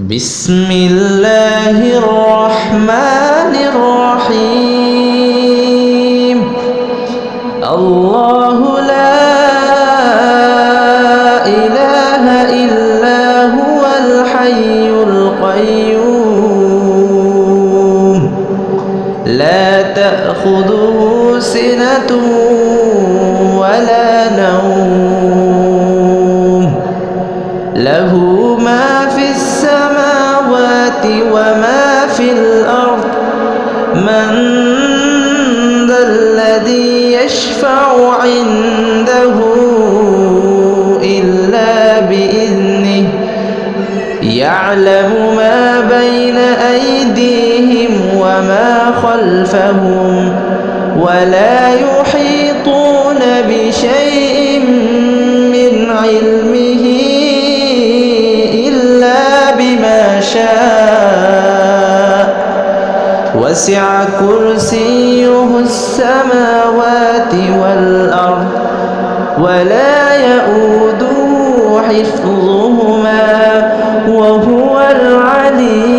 بسم الله الرحمن الرحيم الله لا إله إلا هو الحي القيوم لا تأخذه سنة ولا نوم له ما في السماوات وما في الأرض من ذا الذي يشفع عنده إلا بإذنه يعلم ما بين أيديهم وما خلفهم ولا يحيطون بشيء من علمه بما شاء وسع كرسيه السماوات والأرض ولا يؤوده حفظهما وهو العلي